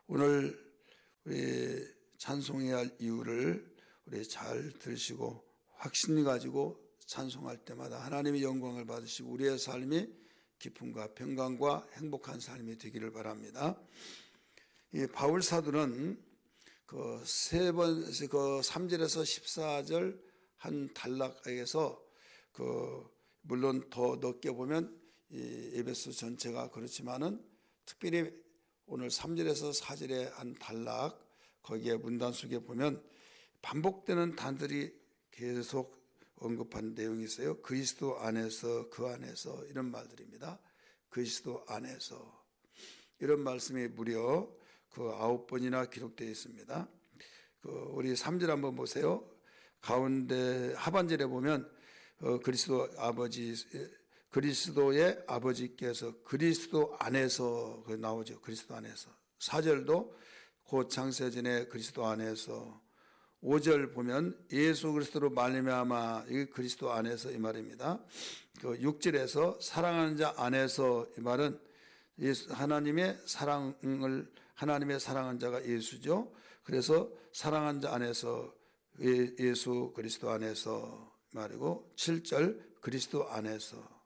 오늘 우리 찬송해야 할 이유를 우리 잘 들으시고 확신 가지고 찬송할 때마다 하나님의 영광을 받으시고 우리의 삶이 기쁨과 평강과 행복한 삶이 되기를 바랍니다. 이 바울 사도는 그 3절에서 14절 한 단락에서 물론 더 넓게 보면 이 에베소 전체가 그렇지만은 특별히 오늘 3절에서 4절의 한 단락 거기에 문단 속에 보면 반복되는 단들이 계속 언급한 내용이 있어요. 그리스도 안에서, 그 안에서 이런 말들입니다. 그리스도 안에서 이런 말씀이 무려 9번이나 기록되어 있습니다. 우리 3절 한번 보세요. 가운데 하반절에 보면 그리스도의 아버지께서 그리스도 안에서 나오죠. 그리스도 안에서. 4절도 곧 창세전에 그리스도 안에서. 5절 보면 예수 그리스도로 말미암아 이 그리스도 안에서 이 말입니다. 6절에서 사랑하는 자 안에서 이 말은 하나님의 사랑한 자가 예수죠. 그래서 사랑한 자 안에서 예수 그리스도 안에서 말이고 7절 그리스도 안에서.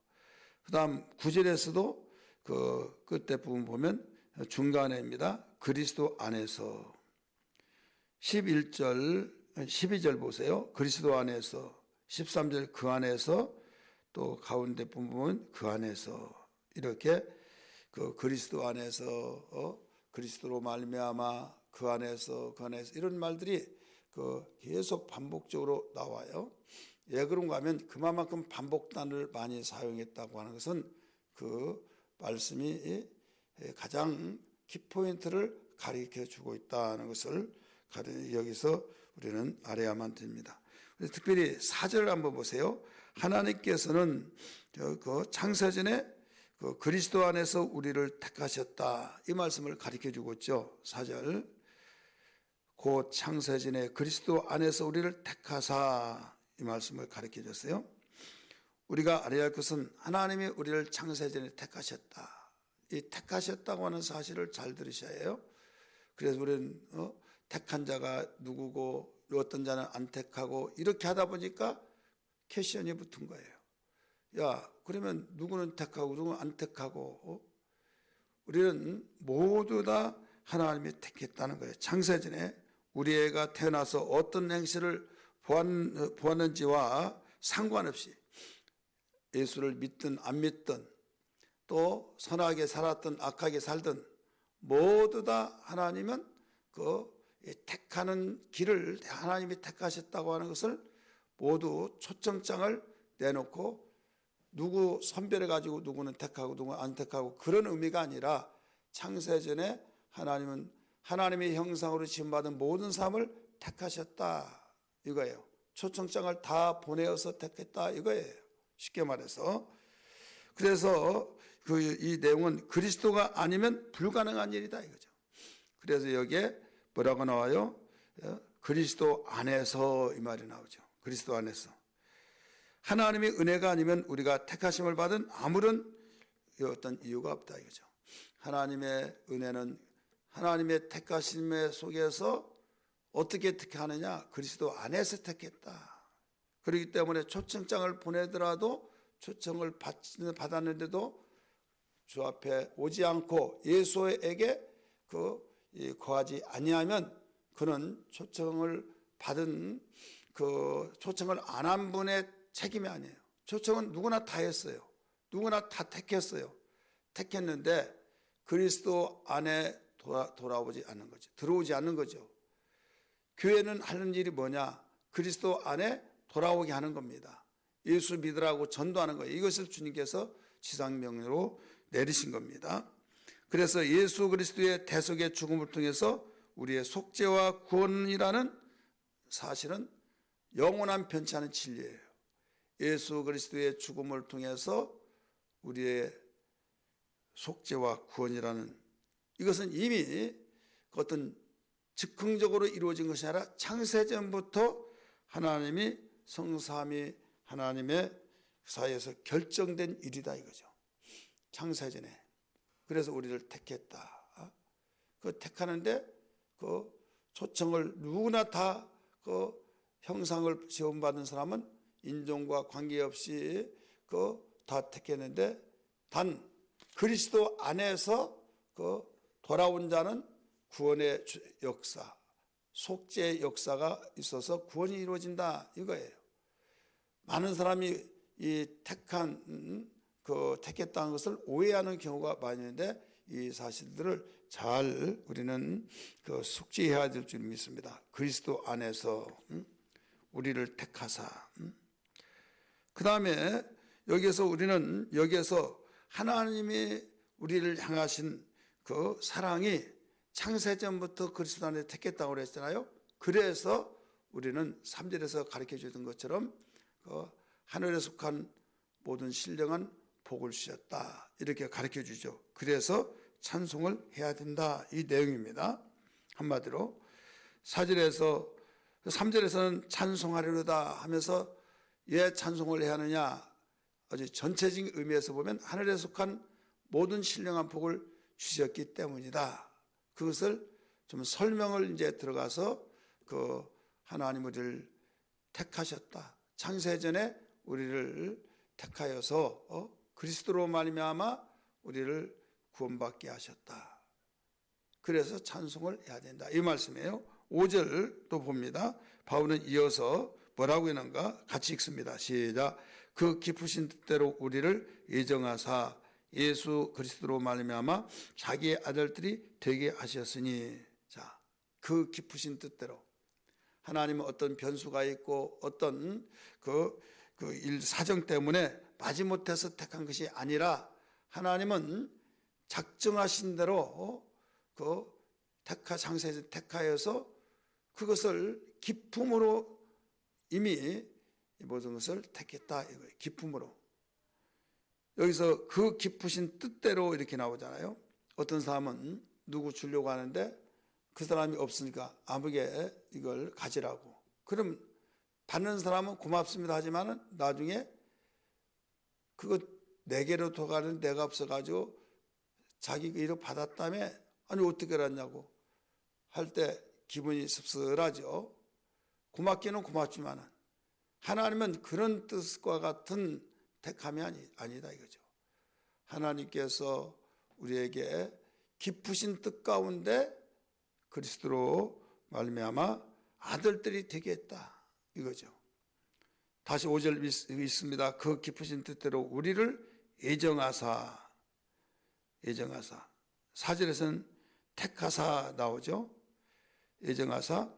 그 다음 9절에서도 그 끝에 부분 보면 중간에입니다. 그리스도 안에서. 12절 보세요. 그리스도 안에서. 13절 그 안에서. 또 가운데 부분 그 안에서. 이렇게 그리스도 안에서 그리스도로 말미암아 그 안에서 이런 말들이 계속 반복적으로 나와요. 왜 그런가 하면 그만큼 반복단을 많이 사용했다고 하는 것은 그 말씀이 가장 키포인트를 가리켜 주고 있다는 것을 여기서 우리는 알아야만 됩니다. 특별히 4절을 한번 보세요. 하나님께서는 창세전에 그리스도 안에서 우리를 택하셨다. 이 말씀을 가리켜 주고 있죠. 4절. 곧 창세전에 그리스도 안에서 우리를 택하사 이 말씀을 가르쳐 줬어요. 우리가 알아야 할 것은 하나님이 우리를 창세전에 택하셨다. 이 택하셨다고 하는 사실을 잘 들으셔야 해요. 그래서 우리는 택한 자가 누구고 어떤 자는 안 택하고 이렇게 하다 보니까 퀘션이 붙은 거예요. 야, 그러면 누구는 택하고 누구는 안 택하고 우리는 모두 다 하나님이 택했다는 거예요. 창세전에 우리 애가 태어나서 어떤 행실을 보았는지와 상관없이 예수를 믿든 안 믿든 또 선하게 살았든 악하게 살든 모두 다 하나님은 택하는 길을 하나님이 택하셨다고 하는 것을 모두 초청장을 내놓고 누구 선별해 가지고 누구는 택하고 누구는 안 택하고 그런 의미가 아니라 창세전에 하나님은 하나님의 형상으로 지음받은 모든 사람을 택하셨다 이거예요. 초청장을 다 보내어서 택했다 이거예요. 쉽게 말해서. 그래서 이 내용은 그리스도가 아니면 불가능한 일이다 이거죠. 그래서 여기에 뭐라고 나와요? 그리스도 안에서 이 말이 나오죠. 그리스도 안에서. 하나님의 은혜가 아니면 우리가 택하심을 받은 아무런 어떤 이유가 없다 이거죠. 하나님의 은혜는 하나님의 택하심 속에서 어떻게 택하느냐? 그리스도 안에서 택했다. 그렇기 때문에 초청장을 보내더라도 초청을 받았는데도 주 앞에 오지 않고 예수에게 거하지 아니하면 그는 초청을 받은 초청을 안 한 분의 책임이 아니에요. 초청은 누구나 다 했어요. 누구나 다 택했어요. 택했는데 그리스도 안에 돌아오지 않는 거죠. 들어오지 않는 거죠. 교회는 하는 일이 뭐냐? 그리스도 안에 돌아오게 하는 겁니다. 예수 믿으라고 전도하는 거예요. 이것을 주님께서 지상명령으로 내리신 겁니다. 그래서 예수 그리스도의 대속의 죽음을 통해서 우리의 속죄와 구원이라는 사실은 영원한 변치 않은 진리예요. 예수 그리스도의 죽음을 통해서 우리의 속죄와 구원이라는 이것은 이미 어떤 즉흥적으로 이루어진 것이 아니라 창세전부터 하나님이 성삼위 하나님의 사이에서 결정된 일이다 이거죠. 창세전에. 그래서 우리를 택했다. 그 택하는데 그 초청을 누구나 다 그 형상을 지원받은 사람은 인종과 관계없이 그 다 택했는데 단 그리스도 안에서 그 돌아온 자는 구원의 역사, 속죄의 역사가 있어서 구원이 이루어진다 이거예요. 많은 사람이 이 택했다는 것을 오해하는 경우가 많이 있는데 이 사실들을 잘 우리는 그 숙지해야 될 줄 믿습니다. 그리스도 안에서 우리를 택하사. 그 다음에 여기에서 하나님이 우리를 향하신 그 사랑이 창세전부터 그리스도 안에 택했다고 그랬잖아요. 그래서 우리는 3절에서 가르쳐 주던 것처럼 그 하늘에 속한 모든 신령한 복을 주셨다 이렇게 가르쳐 주죠. 그래서 찬송을 해야 된다 이 내용입니다. 한마디로 3절에서는 찬송하려다 하면서 왜 찬송을 해야 하느냐, 아주 전체적인 의미에서 보면 하늘에 속한 모든 신령한 복을 주셨기 때문이다. 그것을 좀 설명을 이제 들어가서 그 하나님 우리를 택하셨다. 창세전에 우리를 택하여서 그리스도로 말미암아 우리를 구원받게 하셨다. 그래서 찬송을 해야 된다 이 말씀이에요. 5절 또 봅니다. 바울은 이어서 뭐라고 했는가 같이 읽습니다. 시작. 그 깊으신 뜻대로 우리를 예정하사 예수 그리스도로 말미암아 자기의 아들들이 되게 하셨으니. 자, 그 깊으신 뜻대로 하나님은 어떤 변수가 있고 어떤 그 일 사정 때문에 마지못해서 택한 것이 아니라 하나님은 작정하신 대로 그 창세에서 택하여서 그것을 기품으로 이미 모든 것을 택했다 이거예요. 기품으로. 여기서 그 깊으신 뜻대로 이렇게 나오잖아요. 어떤 사람은 누구 주려고 하는데 그 사람이 없으니까 아무게 이걸 가지라고. 그럼 받는 사람은 고맙습니다 하지만은 나중에 그거 내게로 돌아가는 내가 없어가지고 자기가 이렇게 받았다며 아니 어떻게 알았냐고 할 때 기분이 씁쓸하죠. 고맙기는 고맙지만은 하나님은 그런 뜻과 같은 택함이 아니다 이거죠. 하나님께서 우리에게 깊으신 뜻 가운데 그리스도로 말미암아 아들들이 되게 했다 이거죠. 다시 5절 있습니다. 그 깊으신 뜻대로 우리를 예정하사 4절에서는 택하사 나오죠. 예정하사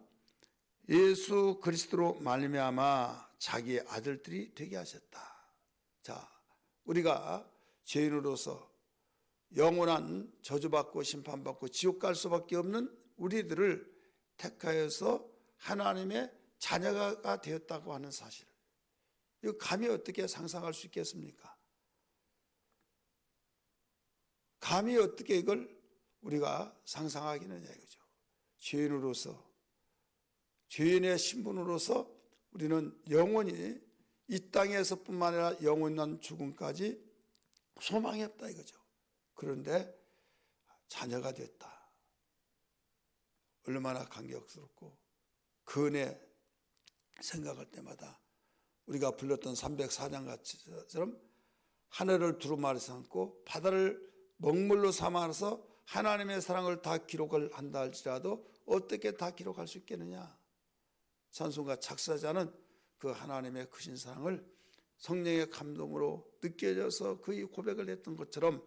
예수 그리스도로 말미암아 자기의 아들들이 되게 하셨다. 자, 우리가 죄인으로서 영원한 저주받고 심판받고 지옥 갈 수밖에 없는 우리들을 택하여서 하나님의 자녀가 되었다고 하는 사실, 이거 감히 어떻게 상상할 수 있겠습니까? 감히 어떻게 이걸 우리가 상상하겠느냐 이거죠. 죄인의 신분으로서 우리는 영원히 이 땅에서뿐만 아니라 영원한 죽음까지 소망이 없다 이거죠. 그런데 자녀가 됐다. 얼마나 감격스럽고 그 은혜 생각할 때마다 우리가 불렀던 304장같이처럼 하늘을 두루마리 삼고 바다를 먹물로 삼아서 하나님의 사랑을 다 기록을 한다 할지라도 어떻게 다 기록할 수 있겠느냐. 찬송가 작사자는 그 하나님의 크신 사랑을 성령의 감동으로 느껴져서 그 고백을 했던 것처럼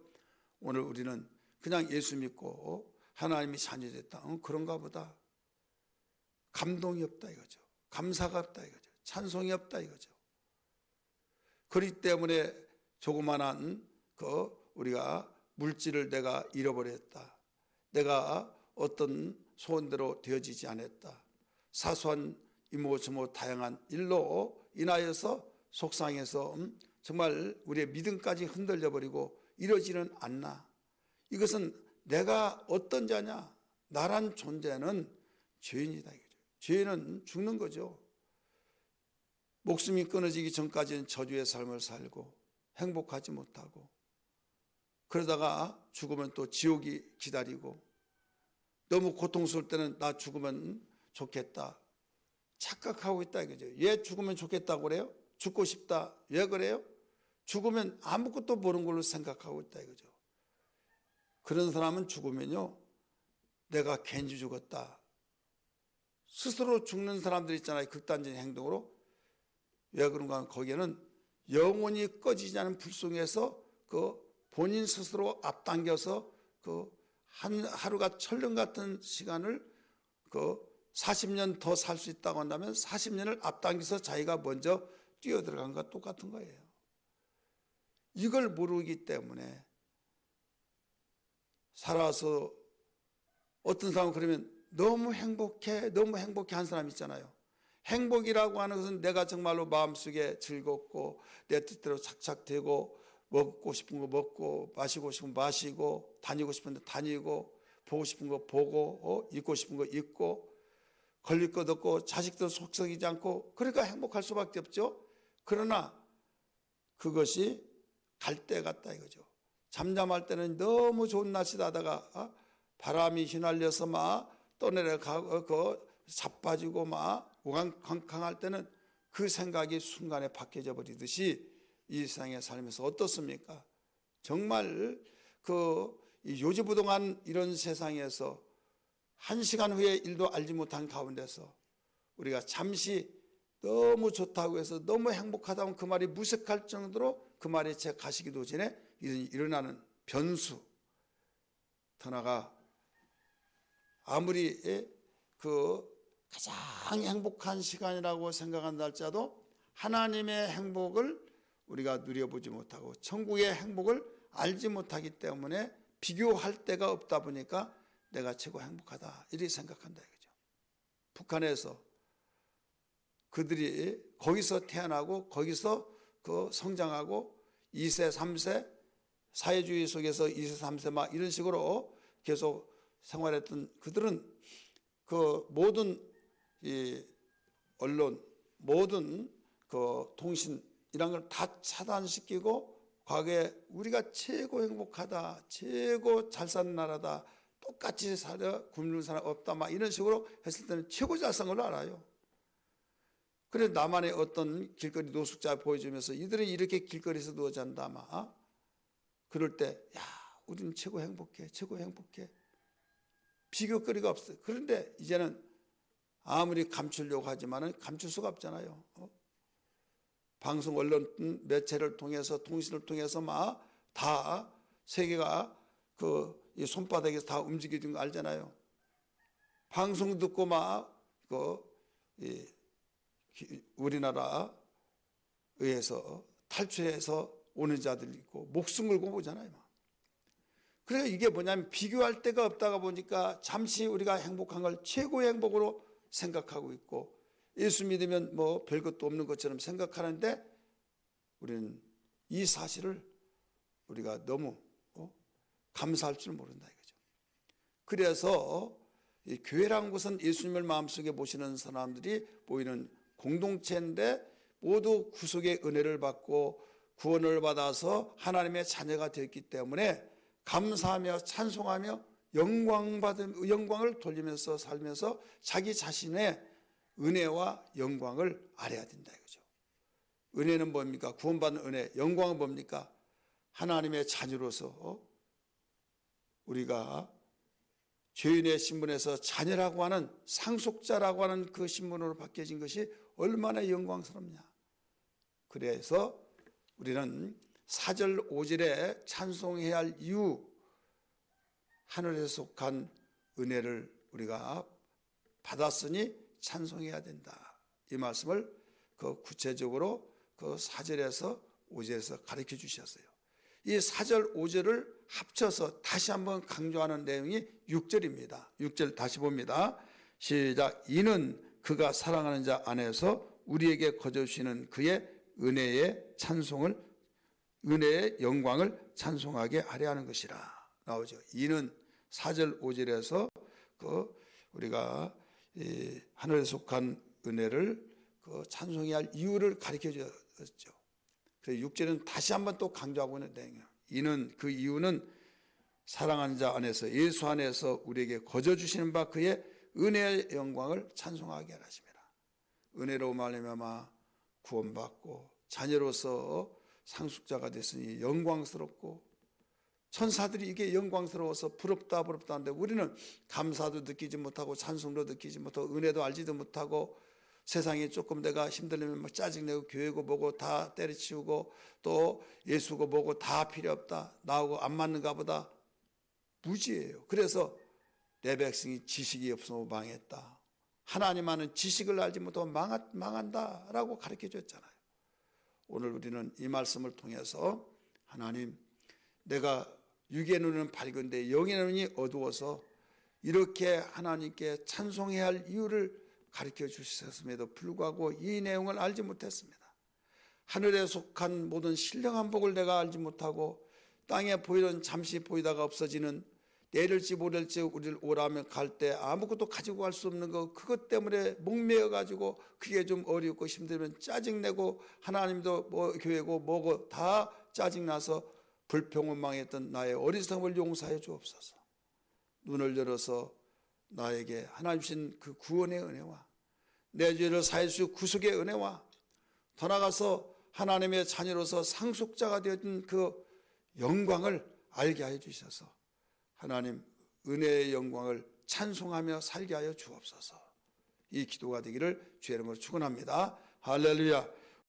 오늘 우리는 그냥 예수 믿고 하나님이 자녀됐다. 그런가 보다. 감동이 없다 이거죠. 감사가 없다 이거죠. 찬송이 없다 이거죠. 그렇기 때문에 조그만한 우리가 물질을 내가 잃어버렸다. 내가 어떤 소원대로 되어지지 않았다. 사소한 이모저모 다양한 일로 인하여서 속상해서 정말 우리의 믿음까지 흔들려버리고 이러지는 않나. 이것은 내가 어떤 자냐. 나란 존재는 죄인이다 이거죠. 죄인은 죽는 거죠. 목숨이 끊어지기 전까지는 저주의 삶을 살고 행복하지 못하고 그러다가 죽으면 또 지옥이 기다리고 너무 고통스러울 때는 나 죽으면 좋겠다 착각하고 있다 이거죠. 왜 죽으면 좋겠다고 그래요? 죽고 싶다. 왜 그래요? 죽으면 아무것도 모르는 걸로 생각하고 있다 이거죠. 그런 사람은 죽으면요, 내가 괜히 죽었다. 스스로 죽는 사람들 있잖아요. 극단적인 행동으로. 왜 그런가 하면 거기에는 영원히 꺼지지 않은 불속에서 그 본인 스스로 앞당겨서 그 하루가 철령 같은 시간을 그 40년 더 살 수 있다고 한다면 40년을 앞당겨서 자기가 먼저 뛰어들어간 것과 똑같은 거예요. 이걸 모르기 때문에 살아서 어떤 사람은 그러면 너무 행복해 한 사람 있잖아요. 행복이라고 하는 것은 내가 정말로 마음속에 즐겁고 내 뜻대로 착착 되고 먹고 싶은 거 먹고 마시고 싶은 거 마시고 다니고 싶은 데 다니고 보고 싶은 거 보고 입고 싶은 거 입고 걸릴 것 없고 자식들 속썩이지 않고 그러니까 행복할 수밖에 없죠. 그러나 그것이 갈 때 같다 이거죠. 잠잠할 때는 너무 좋은 날씨다 하다가 바람이 휘날려서 막 떠내려가고 자빠지고 막 우강강할 때는 그 생각이 순간에 바뀌어져 버리듯이 이 세상에 살면서 어떻습니까? 정말 그 요지부동한 이런 세상에서 1시간 후에 일도 알지 못한 가운데서 우리가 잠시 너무 좋다고 해서 너무 행복하다고 그 말이 무색할 정도로 그 말이 제 가시기도 전에 일어나는 변수. 더나가 아무리 그 가장 행복한 시간이라고 생각한다 할지라도 하나님의 행복을 우리가 누려보지 못하고 천국의 행복을 알지 못하기 때문에 비교할 데가 없다 보니까 내가 최고 행복하다 이렇게 생각한다 이거죠. 북한에서 그들이 거기서 태어나고 거기서 그 성장하고 2세 3세 사회주의 속에서 2세 3세 막 이런 식으로 계속 생활했던 그들은 그 모든 이 언론 모든 그 통신 이런 걸 다 차단시키고 과거에 우리가 최고 행복하다 최고 잘 사는 나라다 똑같이 살아 굶는 사람 없다 막 이런 식으로 했을 때는 최고 잘 산 걸로 알아요. 그래서 나만의 어떤 길거리 노숙자 보여주면서 이들은 이렇게 길거리에서 누워 잔다 막 그럴 때 야 우리는 최고 행복해 최고 행복해 비교거리가 없어요. 그런데 이제는 아무리 감추려고 하지만은 감출 수가 없잖아요. 방송 언론 매체를 통해서 통신을 통해서 막 다 세계가 그 이 손바닥에서 다 움직이는 거 알잖아요. 방송 듣고 막 그 우리나라 의해서 탈출해서 오는 자들 있고 목숨 걸고 보잖아요. 그래서 이게 뭐냐면 비교할 데가 없다가 보니까 잠시 우리가 행복한 걸 최고의 행복으로 생각하고 있고 예수 믿으면 뭐 별것도 없는 것처럼 생각하는데 우리는 이 사실을 우리가 너무 감사할 줄 모른다 이거죠. 그래서 이 교회라는 것은 예수님을 마음속에 모시는 사람들이 모이는 공동체인데 모두 구속의 은혜를 받고 구원을 받아서 하나님의 자녀가 되었기 때문에 감사하며 찬송하며 영광을 돌리면서 살면서 자기 자신의 은혜와 영광을 알아야 된다 이거죠. 은혜는 뭡니까? 구원받는 은혜. 영광은 뭡니까? 하나님의 자녀로서 우리가 죄인의 신분에서 자녀라고 하는 상속자라고 하는 그 신분으로 바뀌어진 것이 얼마나 영광스럽냐. 그래서 우리는 4절 5절에 찬송해야 할 이유 하늘에 속한 은혜를 우리가 받았으니 찬송해야 된다. 이 말씀을 그 구체적으로 그 4절에서 5절에서 가르쳐 주셨어요. 이 4절 5절을 합쳐서 다시 한번 강조하는 내용이 6절입니다. 6절 다시 봅니다. 시작. 이는 그가 사랑하는 자 안에서 우리에게 거저주시는 그의 은혜의 영광을 찬송하게 하려 하는 것이라 나오죠. 이는 4절 5절에서 그 우리가 이 하늘에 속한 은혜를 그 찬송해야 할 이유를 가르쳐 줬죠. 그래서 6절은 다시 한번 또 강조하고 있는 내용이에요. 이는 그 이유는 사랑하는 자 안에서 예수 안에서 우리에게 거저 주시는 바 그의 은혜의 영광을 찬송하게 하십니다. 은혜로 말미암아 구원받고 자녀로서 상속자가 됐으니 영광스럽고 천사들이 이게 영광스러워서 부럽다 하는데 우리는 감사도 느끼지 못하고 찬송도 느끼지 못하고 은혜도 알지도 못하고 세상에 조금 내가 힘들면 막 짜증내고 교회고 뭐고 다 때려치우고 또 예수고 뭐고 다 필요 없다, 나하고 안 맞는가 보다, 무지예요. 그래서 내 백성이 지식이 없어서 망했다, 하나님만은 지식을 알지 못하고 망한다라고 가르쳐 줬잖아요. 오늘 우리는 이 말씀을 통해서 하나님, 내가 육의 눈은 밝은데 영의 눈이 어두워서 이렇게 하나님께 찬송해야 할 이유를 가르쳐 주셨음에도 불구하고 이 내용을 알지 못했습니다. 하늘에 속한 모든 신령한 복을 내가 알지 못하고 땅에 보이던 잠시 보이다가 없어지는 내릴지 모를지 우리를 오라면 갈 때 아무것도 가지고 갈 수 없는 거, 그것 때문에 목매어 가지고 그게 좀 어렵고 힘들면 짜증내고 하나님도 뭐 교회고 뭐고 다 짜증나서 불평원망했던 나의 어리석음을 용서해 주옵소서. 눈을 열어서 나에게 하나님 주신 그 구원의 은혜와 내 죄를 사해 주시고 구속의 은혜와 더 나아가서 하나님의 자녀로서 상속자가 되어진 그 영광을 알게 하여 주셔서 하나님 은혜의 영광을 찬송하며 살게 하여 주옵소서. 이 기도가 되기를 주의 이름으로 축원합니다. 할렐루야.